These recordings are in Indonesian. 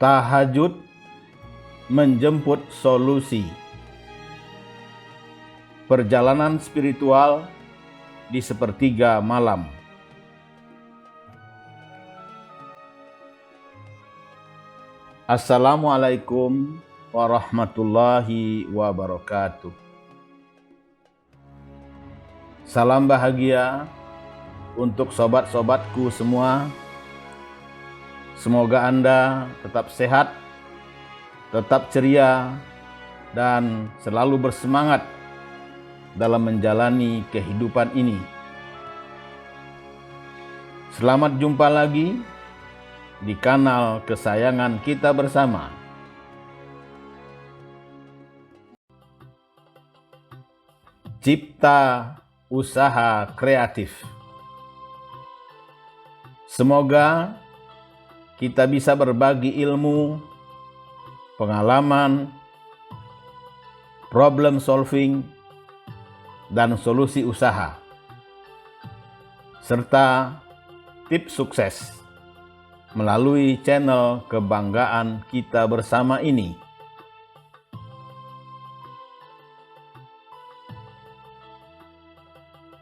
Tahajud menjemput solusi. Perjalanan spiritual di sepertiga malam. Assalamualaikum warahmatullahi wabarakatuh. Salam bahagia untuk sobat-sobatku semua. Semoga Anda tetap sehat, tetap ceria, dan selalu bersemangat dalam menjalani kehidupan ini. Selamat jumpa lagi di kanal kesayangan kita bersama. Cipta Usaha Kreatif. Semoga kita bisa berbagi ilmu, pengalaman, problem solving, dan solusi usaha, serta tips sukses melalui channel kebanggaan kita bersama ini.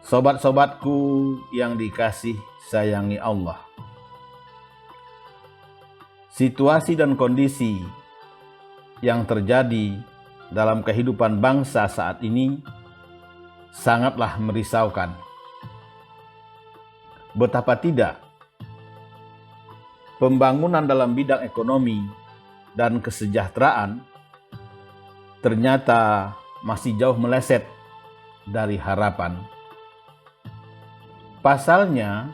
Sobat-sobatku yang dikasih sayangi Allah. Situasi dan kondisi yang terjadi dalam kehidupan bangsa saat ini sangatlah merisaukan. Betapa tidak, pembangunan dalam bidang ekonomi dan kesejahteraan ternyata masih jauh meleset dari harapan. Pasalnya,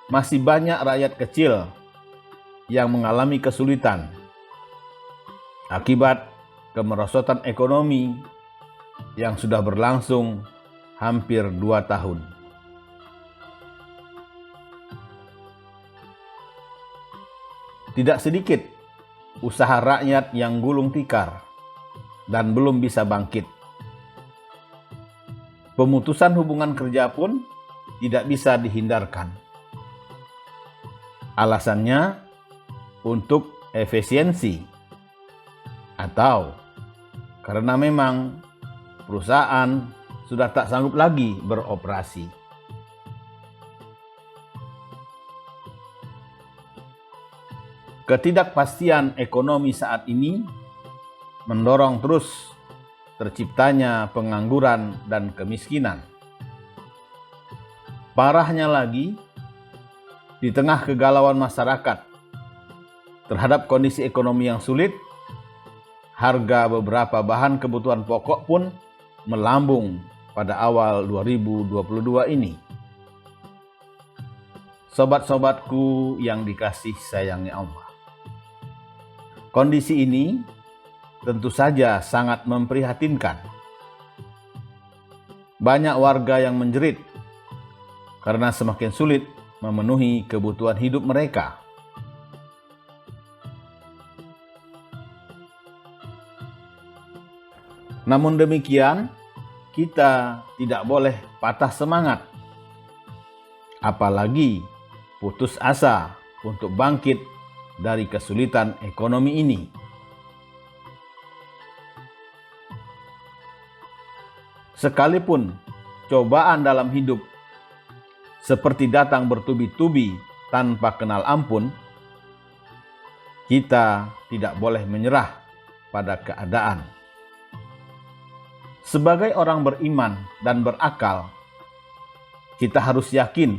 masih banyak rakyat kecil yang mengalami kesulitan akibat kemerosotan ekonomi yang sudah berlangsung hampir 2 tahun. Tidak sedikit usaha rakyat yang gulung tikar dan belum bisa bangkit. Pemutusan hubungan kerja pun tidak bisa dihindarkan. Alasannya untuk efisiensi atau karena memang perusahaan sudah tak sanggup lagi beroperasi. Ketidakpastian ekonomi saat ini mendorong terus terciptanya pengangguran dan kemiskinan. Parahnya lagi, di tengah kegalauan masyarakat terhadap kondisi ekonomi yang sulit, harga beberapa bahan kebutuhan pokok pun melambung pada awal 2022 ini. Sobat-sobatku yang dikasih sayangi Allah. Kondisi ini tentu saja sangat memprihatinkan. Banyak warga yang menjerit karena semakin sulit memenuhi kebutuhan hidup mereka. Namun demikian, kita tidak boleh patah semangat, apalagi putus asa untuk bangkit dari kesulitan ekonomi ini. Sekalipun cobaan dalam hidup seperti datang bertubi-tubi tanpa kenal ampun, kita tidak boleh menyerah pada keadaan. Sebagai orang beriman dan berakal, kita harus yakin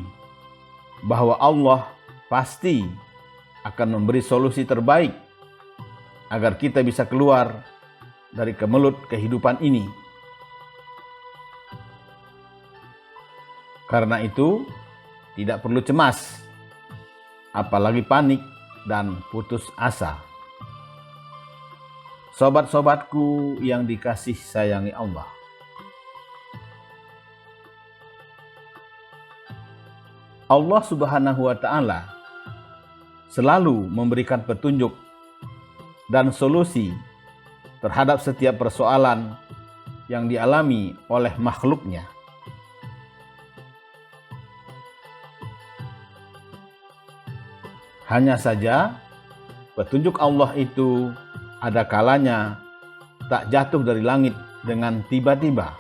bahwa Allah pasti akan memberi solusi terbaik agar kita bisa keluar dari kemelut kehidupan ini. Karena itu, tidak perlu cemas, apalagi panik dan putus asa. Sobat-sobatku yang dikasih sayangi Allah. Allah Subhanahu wa Ta'ala selalu memberikan petunjuk dan solusi terhadap setiap persoalan yang dialami oleh makhluknya. Hanya saja petunjuk Allah itu ada kalanya tak jatuh dari langit dengan tiba-tiba.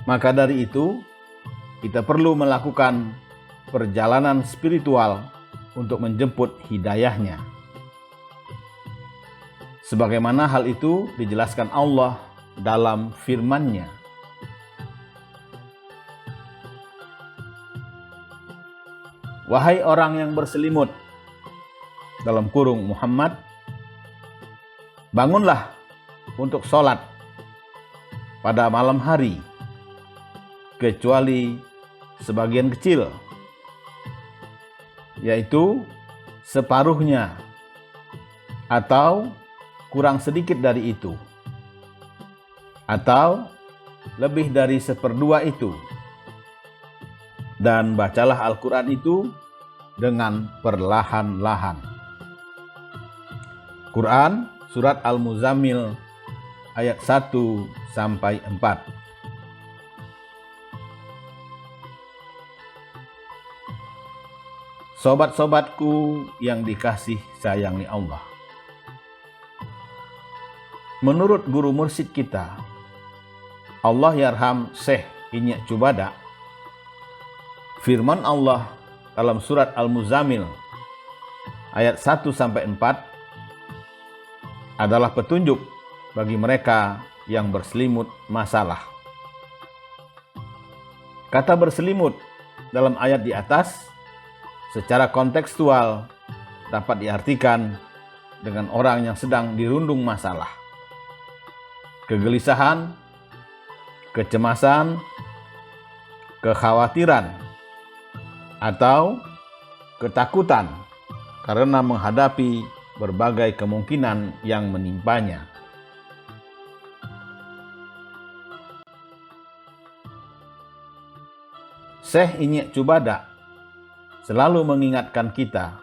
Maka dari itu, kita perlu melakukan perjalanan spiritual untuk menjemput hidayahnya. Sebagaimana hal itu dijelaskan Allah dalam firman-Nya. Wahai orang yang berselimut, dalam kurung Muhammad, bangunlah untuk sholat pada malam hari, kecuali sebagian kecil, yaitu separuhnya atau kurang sedikit dari itu, atau lebih dari seperdua itu. Dan bacalah Al-Quran itu dengan perlahan-lahan. Quran Surat Al-Muzammil ayat 1-4. Sobat-sobatku yang dikasih sayangi Allah. Menurut guru mursyid kita, Allah yarham Syekh Inya Cubada, firman Allah dalam surat Al-Muzammil ayat 1-4 adalah petunjuk bagi mereka yang berselimut masalah. Kata berselimut dalam ayat di atas secara kontekstual dapat diartikan dengan orang yang sedang dirundung masalah, kegelisahan, kecemasan, kekhawatiran, atau ketakutan karena menghadapi berbagai kemungkinan yang menimpanya. Syekh Inya Cubada selalu mengingatkan kita,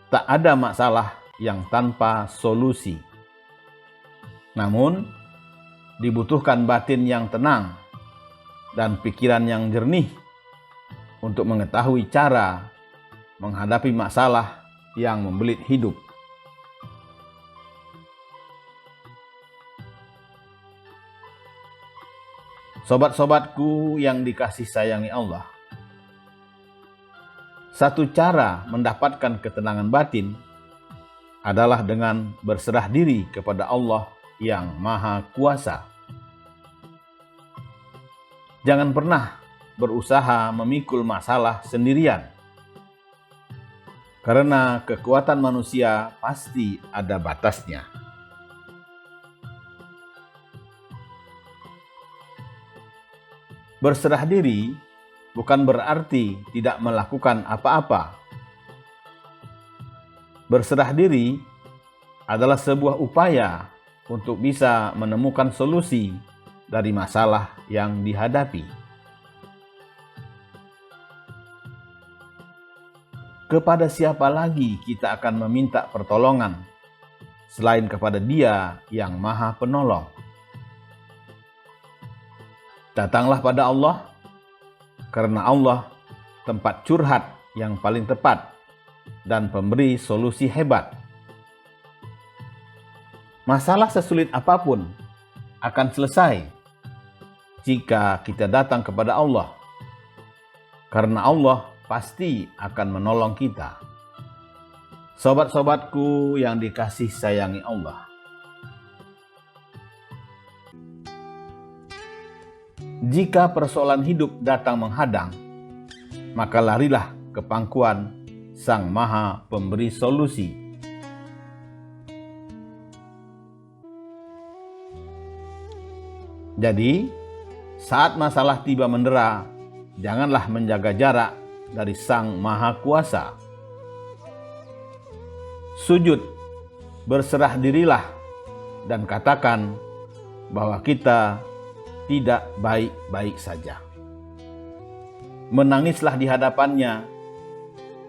tak ada masalah yang tanpa solusi. Namun, dibutuhkan batin yang tenang dan pikiran yang jernih untuk mengetahui cara menghadapi masalah yang membelit hidup. Sobat-sobatku yang dikasih sayangi Allah, satu cara mendapatkan ketenangan batin adalah dengan berserah diri kepada Allah yang Maha Kuasa. Jangan pernah berusaha memikul masalah sendirian, karena kekuatan manusia pasti ada batasnya. Berserah diri bukan berarti tidak melakukan apa-apa. Berserah diri adalah sebuah upaya untuk bisa menemukan solusi dari masalah yang dihadapi. Kepada siapa lagi kita akan meminta pertolongan selain kepada Dia yang Maha Penolong? Datanglah pada Allah, karena Allah tempat curhat yang paling tepat dan pemberi solusi hebat. Masalah sesulit apapun akan selesai jika kita datang kepada Allah, karena Allah pasti akan menolong kita. Sobat-sobatku yang dikasih sayangi Allah, jika persoalan hidup datang menghadang, maka larilah ke pangkuan Sang Maha Pemberi Solusi. Jadi, saat masalah tiba mendera, janganlah menjaga jarak dari Sang Maha Kuasa. Sujud, berserah dirilah, dan katakan bahwa kita tidak baik-baik saja. Menangislah di hadapannya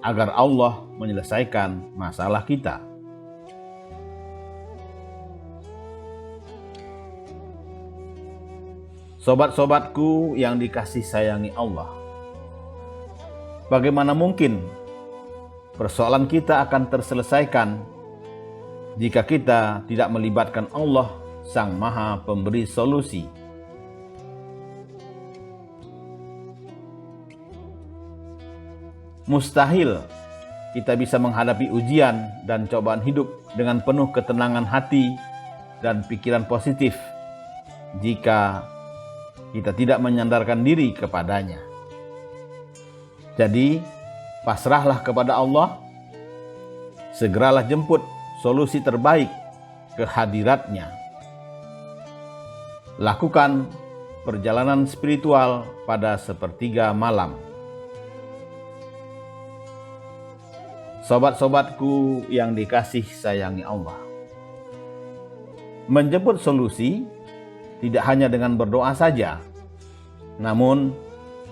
agar Allah menyelesaikan masalah kita. Sobat-sobatku yang dikasih sayangi Allah, bagaimana mungkin persoalan kita akan terselesaikan jika kita tidak melibatkan Allah, Sang Maha Pemberi Solusi. Mustahil kita bisa menghadapi ujian dan cobaan hidup dengan penuh ketenangan hati dan pikiran positif jika kita tidak menyandarkan diri kepadanya. Jadi, pasrahlah kepada Allah, segeralah jemput solusi terbaik ke hadiratnya. Lakukan perjalanan spiritual pada sepertiga malam. Sobat-sobatku yang dikasih sayangi Allah, menjemput solusi tidak hanya dengan berdoa saja, namun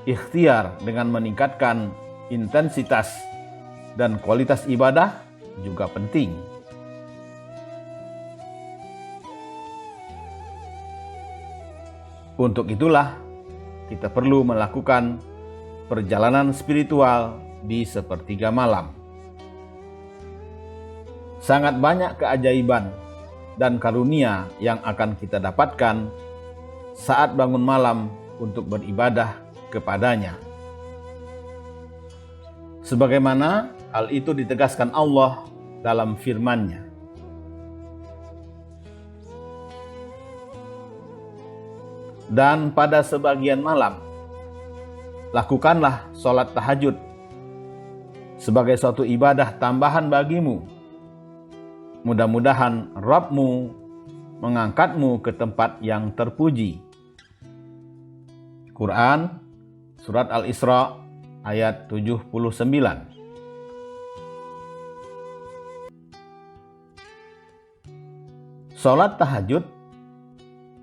ikhtiar dengan meningkatkan intensitas dan kualitas ibadah juga penting. Untuk itulah kita perlu melakukan perjalanan spiritual di sepertiga malam. Sangat banyak keajaiban dan karunia yang akan kita dapatkan saat bangun malam untuk beribadah kepadanya. Sebagaimana hal itu ditegaskan Allah dalam firman-Nya. Dan pada sebagian malam, lakukanlah sholat tahajud sebagai suatu ibadah tambahan bagimu. Mudah-mudahan Rabb-Mu mengangkatmu ke tempat yang terpuji. Quran, Surat Al-Isra, ayat 79. Salat tahajud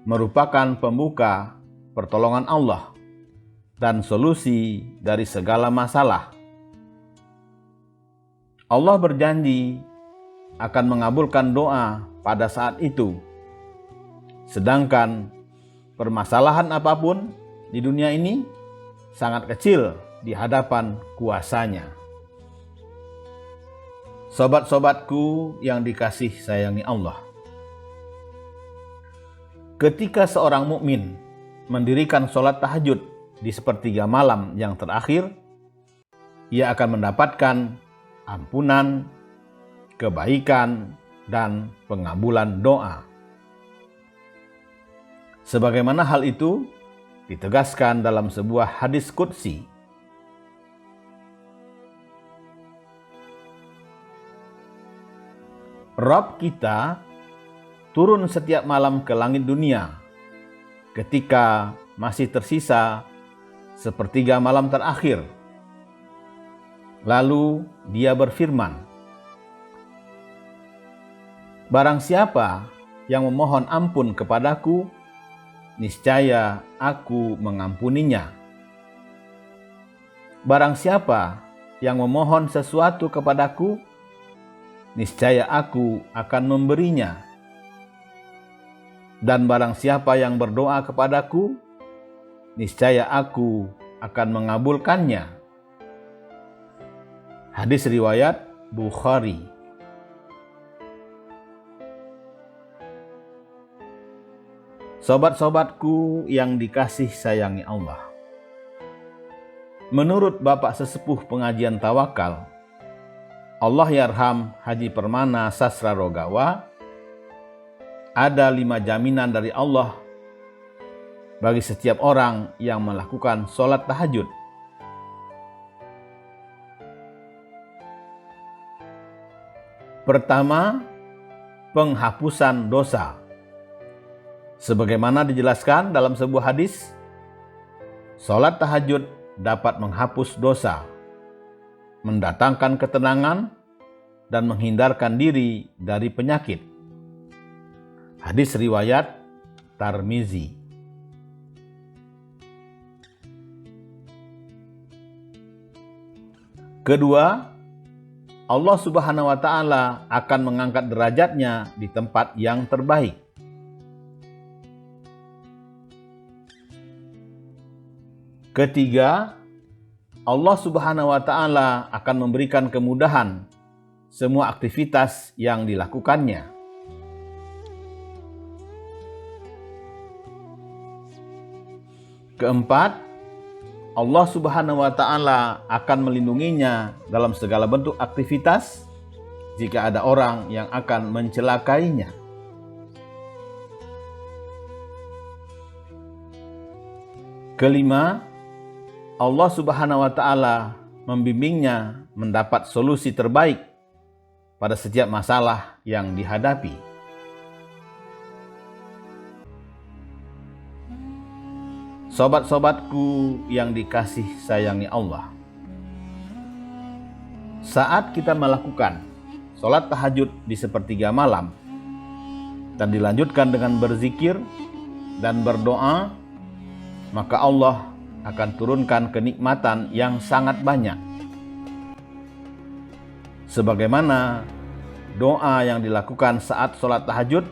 merupakan pembuka pertolongan Allah dan solusi dari segala masalah. Allah berjanji akan mengabulkan doa pada saat itu. Sedangkan permasalahan apapun di dunia ini sangat kecil di hadapan kuasanya. Sobat-sobatku yang dikasih sayangi Allah, ketika seorang mukmin mendirikan sholat tahajud di sepertiga malam yang terakhir, ia akan mendapatkan ampunan, kebaikan, dan pengabulan doa. Sebagaimana hal itu ditegaskan dalam sebuah hadis qudsi. Rabb kita turun setiap malam ke langit dunia ketika masih tersisa sepertiga malam terakhir. Lalu Dia berfirman, "Barang siapa yang memohon ampun kepadaku, niscaya aku mengampuninya. Barang siapa yang memohon sesuatu kepadaku, niscaya aku akan memberinya. Dan barang siapa yang berdoa kepadaku, niscaya aku akan mengabulkannya." Hadis riwayat Bukhari. Sobat-sobatku yang dikasih sayangi Allah, menurut Bapak Sesepuh Pengajian Tawakal, Allahyarham Haji Permana Sasrarogawa, ada 5 jaminan dari Allah bagi setiap orang yang melakukan sholat tahajud. Pertama, penghapusan dosa. Sebagaimana dijelaskan dalam sebuah hadis, sholat tahajud dapat menghapus dosa, mendatangkan ketenangan, dan menghindarkan diri dari penyakit. Hadis riwayat Tirmizi. Kedua, Allah Subhanahu wa Ta'ala akan mengangkat derajatnya di tempat yang terbaik. Ketiga, Allah Subhanahu wa Ta'ala akan memberikan kemudahan semua aktivitas yang dilakukannya. Keempat, Allah Subhanahu wa Ta'ala akan melindunginya dalam segala bentuk aktivitas jika ada orang yang akan mencelakainya. Kelima, Allah Subhanahu wa Ta'ala membimbingnya mendapat solusi terbaik pada setiap masalah yang dihadapi. Sobat-sobatku yang dikasih sayangi Allah, saat kita melakukan sholat tahajud di sepertiga malam dan dilanjutkan dengan berzikir dan berdoa, maka Allah akan turunkan kenikmatan yang sangat banyak. Sebagaimana doa yang dilakukan saat sholat tahajud,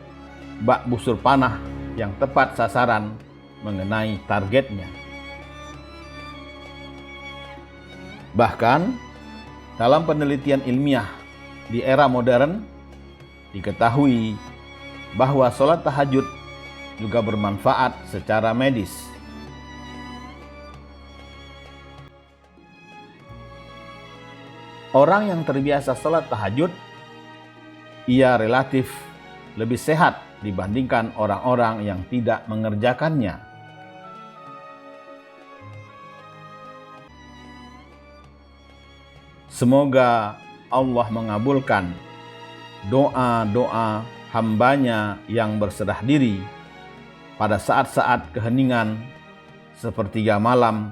bak busur panah yang tepat sasaran mengenai targetnya. Bahkan dalam penelitian ilmiah di era modern diketahui bahwa sholat tahajud juga bermanfaat secara medis. Orang yang terbiasa sholat tahajud, ia relatif lebih sehat dibandingkan orang-orang yang tidak mengerjakannya. Semoga Allah mengabulkan doa-doa hambanya yang berserah diri pada saat-saat keheningan sepertiga malam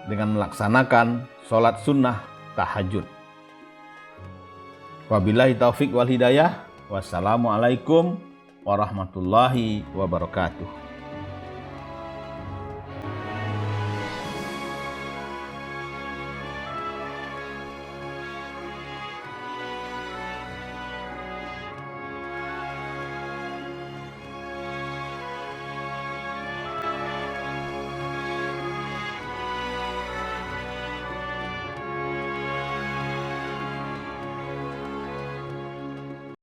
dengan melaksanakan sholat sunnah tahajud. Wabillahi taufik wal hidayah. Wassalamualaikum warahmatullahi wabarakatuh.